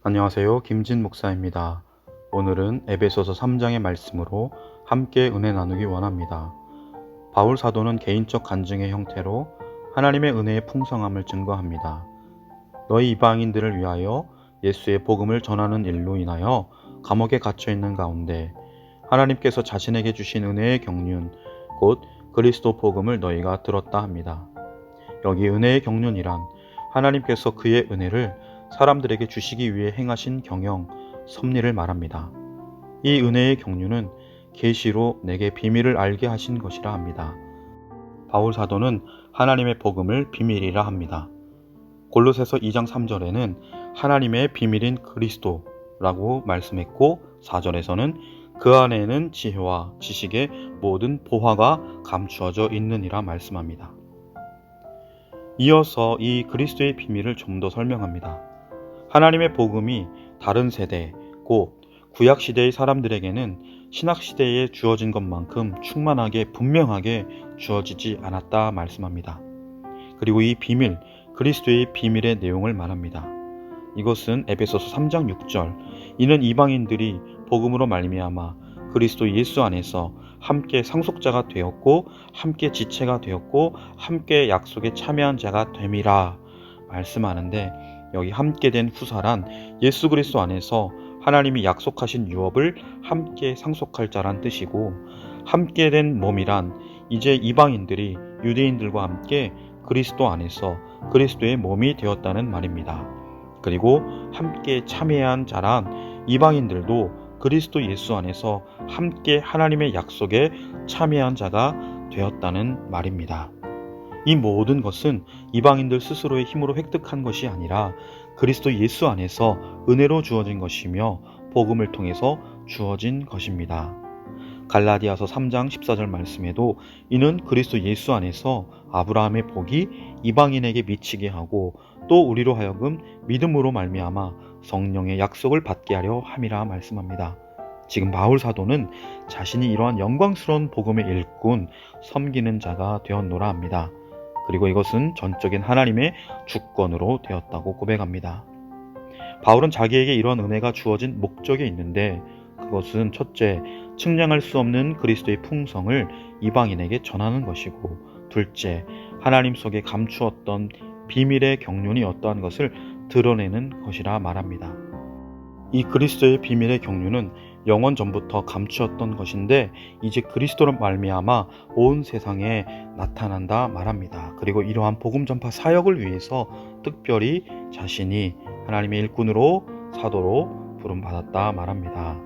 안녕하세요. 김진 목사입니다. 오늘은 에베소서 3장의 말씀으로 함께 은혜 나누기 원합니다. 바울 사도는 개인적 간증의 형태로 하나님의 은혜의 풍성함을 증거합니다. 너희 이방인들을 위하여 예수의 복음을 전하는 일로 인하여 감옥에 갇혀 있는 가운데 하나님께서 자신에게 주신 은혜의 경륜, 곧 그리스도 복음을 너희가 들었다 합니다. 여기 은혜의 경륜이란 하나님께서 그의 은혜를 사람들에게 주시기 위해 행하신 경영, 섭리를 말합니다. 이 은혜의 경륜은 계시로 내게 비밀을 알게 하신 것이라 합니다. 바울 사도는 하나님의 복음을 비밀이라 합니다. 골로새서 2장 3절에는 하나님의 비밀인 그리스도라고 말씀했고 4절에서는 그 안에는 지혜와 지식의 모든 보화가 감추어져 있느니라 말씀합니다. 이어서 이 그리스도의 비밀을 좀 더 설명합니다. 하나님의 복음이 다른 세대, 곧 구약시대의 사람들에게는 신약시대에 주어진 것만큼 충만하게 분명하게 주어지지 않았다 말씀합니다. 그리고 이 비밀, 그리스도의 비밀의 내용을 말합니다. 이것은 에베소서 3장 6절, 이는 이방인들이 복음으로 말미암아 그리스도 예수 안에서 함께 상속자가 되었고 함께 지체가 되었고 함께 약속에 참여한 자가 됨이라 말씀하는데, 여기 함께 된 후사란 예수 그리스도 안에서 하나님이 약속하신 유업을 함께 상속할 자란 뜻이고, 함께 된 몸이란 이제 이방인들이 유대인들과 함께 그리스도 안에서 그리스도의 몸이 되었다는 말입니다. 그리고 함께 참여한 자란 이방인들도 그리스도 예수 안에서 함께 하나님의 약속에 참여한 자가 되었다는 말입니다. 이 모든 것은 이방인들 스스로의 힘으로 획득한 것이 아니라 그리스도 예수 안에서 은혜로 주어진 것이며 복음을 통해서 주어진 것입니다. 갈라디아서 3장 14절 말씀에도 이는 그리스도 예수 안에서 아브라함의 복이 이방인에게 미치게 하고 또 우리로 하여금 믿음으로 말미암아 성령의 약속을 받게 하려 함이라 말씀합니다. 지금 바울 사도는 자신이 이러한 영광스러운 복음의 일꾼, 섬기는 자가 되었노라 합니다. 그리고 이것은 전적인 하나님의 주권으로 되었다고 고백합니다. 바울은 자기에게 이런 은혜가 주어진 목적이 있는데, 그것은 첫째, 측량할 수 없는 그리스도의 풍성을 이방인에게 전하는 것이고, 둘째, 하나님 속에 감추었던 비밀의 경륜이 어떠한 것을 드러내는 것이라 말합니다. 이 그리스도의 비밀의 경륜은 영원 전부터 감추었던 것인데 이제 그리스도로 말미암아 온 세상에 나타난다 말합니다. 그리고 이러한 복음 전파 사역을 위해서 특별히 자신이 하나님의 일꾼으로 사도로 부름받았다 말합니다.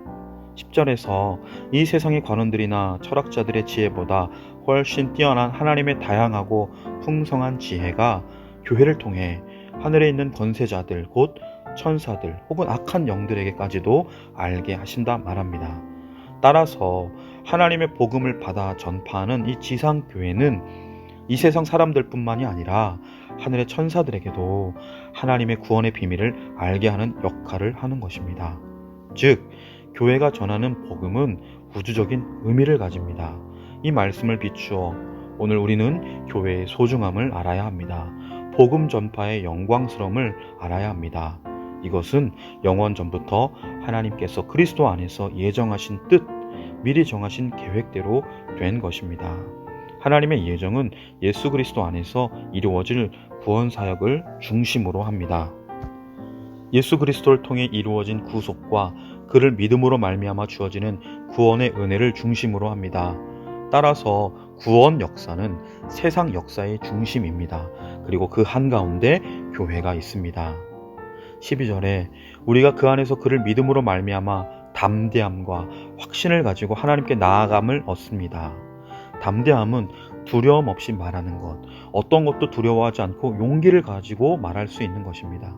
10절에서 이 세상의 관원들이나 철학자들의 지혜보다 훨씬 뛰어난 하나님의 다양하고 풍성한 지혜가 교회를 통해 하늘에 있는 권세자들, 곧 천사들 혹은 악한 영들에게까지도 알게 하신다 말합니다. 따라서 하나님의 복음을 받아 전파하는 이 지상교회는 이 세상 사람들뿐만이 아니라 하늘의 천사들에게도 하나님의 구원의 비밀을 알게 하는 역할을 하는 것입니다. 즉, 교회가 전하는 복음은 우주적인 의미를 가집니다. 이 말씀을 비추어 오늘 우리는 교회의 소중함을 알아야 합니다. 복음 전파의 영광스러움을 알아야 합니다. 이것은 영원 전부터 하나님께서 그리스도 안에서 예정하신 뜻, 미리 정하신 계획대로 된 것입니다. 하나님의 예정은 예수 그리스도 안에서 이루어질 구원 사역을 중심으로 합니다. 예수 그리스도를 통해 이루어진 구속과 그를 믿음으로 말미암아 주어지는 구원의 은혜를 중심으로 합니다. 따라서 구원 역사는 세상 역사의 중심입니다. 그리고 그 한가운데 교회가 있습니다. 12절에 우리가 그 안에서 그를 믿음으로 말미암아 담대함과 확신을 가지고 하나님께 나아감을 얻습니다. 담대함은 두려움 없이 말하는 것, 어떤 것도 두려워하지 않고 용기를 가지고 말할 수 있는 것입니다.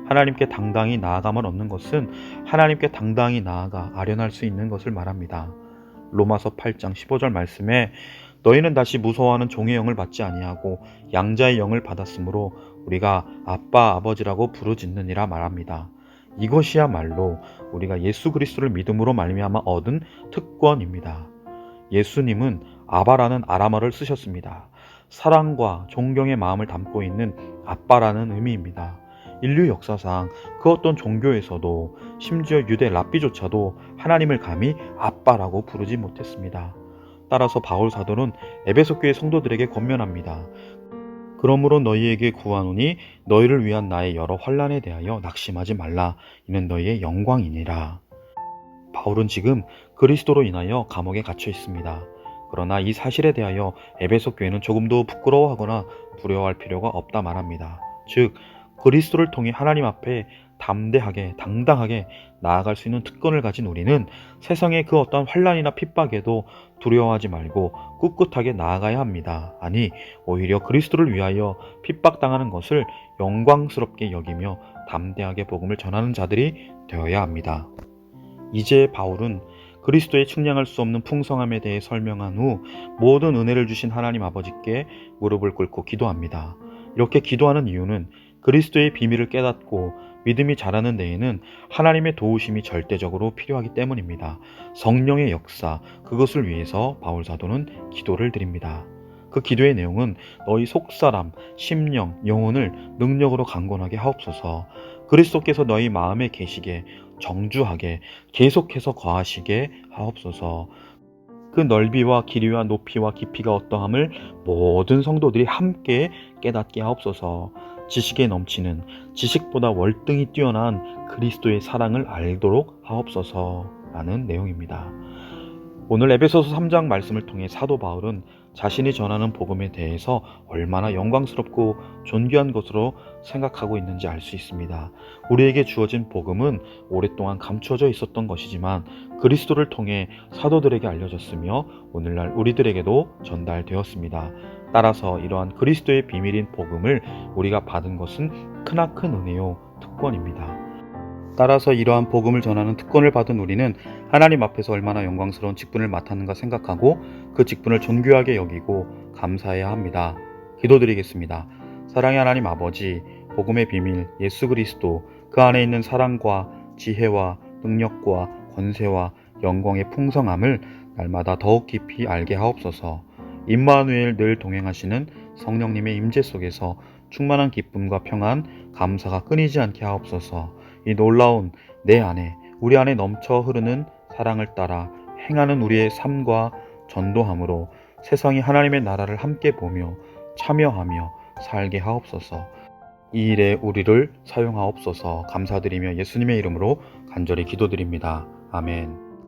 하나님께 당당히 나아감을 얻는 것은 하나님께 당당히 나아가 아련할 수 있는 것을 말합니다. 로마서 8장 15절 말씀에 너희는 다시 무서워하는 종의 영을 받지 아니하고 양자의 영을 받았으므로 우리가 아빠 아버지라고 부르짖느니라 말합니다. 이것이야말로 우리가 예수 그리스도를 믿음으로 말미암아 얻은 특권입니다. 예수님은 아바라는 아람어를 쓰셨습니다. 사랑과 존경의 마음을 담고 있는 아빠라는 의미입니다. 인류 역사상 그 어떤 종교에서도 심지어 유대 랍비조차도 하나님을 감히 아빠라고 부르지 못했습니다. 따라서 바울 사도는 에베소 교회 성도들에게 권면합니다. 그러므로 너희에게 구하노니 너희를 위한 나의 여러 환난에 대하여 낙심하지 말라. 이는 너희의 영광이니라. 바울은 지금 그리스도로 인하여 감옥에 갇혀 있습니다. 그러나 이 사실에 대하여 에베소 교회는 조금도 부끄러워하거나 두려워할 필요가 없다 말합니다. 즉 그리스도를 통해 하나님 앞에 담대하게 당당하게 나아갈 수 있는 특권을 가진 우리는 세상의 그 어떤 환난이나 핍박에도 두려워하지 말고 꿋꿋하게 나아가야 합니다. 아니 오히려 그리스도를 위하여 핍박당하는 것을 영광스럽게 여기며 담대하게 복음을 전하는 자들이 되어야 합니다. 이제 바울은 그리스도의 측량할 수 없는 풍성함에 대해 설명한 후 모든 은혜를 주신 하나님 아버지께 무릎을 꿇고 기도합니다. 이렇게 기도하는 이유는 그리스도의 비밀을 깨닫고 믿음이 자라는 데에는 하나님의 도우심이 절대적으로 필요하기 때문입니다. 성령의 역사, 그것을 위해서 바울 사도는 기도를 드립니다. 그 기도의 내용은 너희 속사람, 심령, 영혼을 능력으로 강건하게 하옵소서. 그리스도께서 너희 마음에 계시게 정주하게 계속해서 거하시게 하옵소서. 그 넓이와 길이와 높이와 깊이가 어떠함을 모든 성도들이 함께 깨닫게 하옵소서. 지식에 넘치는 지식보다 월등히 뛰어난 그리스도의 사랑을 알도록 하옵소서 라는 내용입니다. 오늘 에베소서 3장 말씀을 통해 사도 바울은 자신이 전하는 복음에 대해서 얼마나 영광스럽고 존귀한 것으로 생각하고 있는지 알 수 있습니다. 우리에게 주어진 복음은 오랫동안 감추어져 있었던 것이지만 그리스도를 통해 사도들에게 알려졌으며 오늘날 우리들에게도 전달되었습니다. 따라서 이러한 그리스도의 비밀인 복음을 우리가 받은 것은 크나큰 은혜요 특권입니다. 따라서 이러한 복음을 전하는 특권을 받은 우리는 하나님 앞에서 얼마나 영광스러운 직분을 맡았는가 생각하고 그 직분을 존귀하게 여기고 감사해야 합니다. 기도드리겠습니다. 사랑의 하나님 아버지, 복음의 비밀 예수 그리스도, 그 안에 있는 사랑과 지혜와 능력과 권세와 영광의 풍성함을 날마다 더욱 깊이 알게 하옵소서. 임마누엘 늘 동행하시는 성령님의 임재 속에서 충만한 기쁨과 평안, 감사가 끊이지 않게 하옵소서. 이 놀라운 내 안에, 우리 안에 넘쳐 흐르는 사랑을 따라 행하는 우리의 삶과 전도함으로 세상이 하나님의 나라를 함께 보며 참여하며 살게 하옵소서. 이 일에 우리를 사용하옵소서. 감사드리며 예수님의 이름으로 간절히 기도드립니다. 아멘.